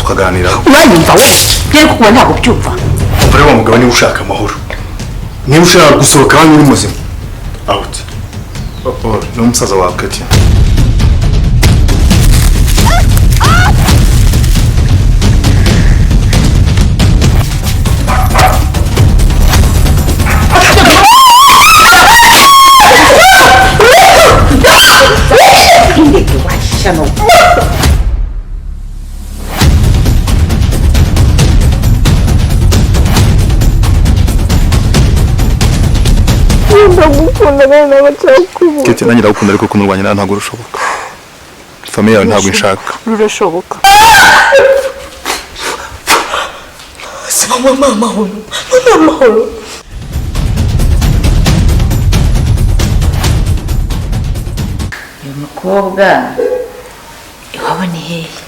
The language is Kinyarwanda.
tukaganira uranyumva we byari kuba ntabwo byumva umva rero mugabo niba ushaka amahoro niba ushaka gusohoka hano uri muzima out ni umusaza wawe Katia Katia nanjye ndagukunda ariko kumurwanya ntabwo rushoboka famille yawe ntabwo inshaka rurashoboka mama uyu mukobwa iwabo ni hehe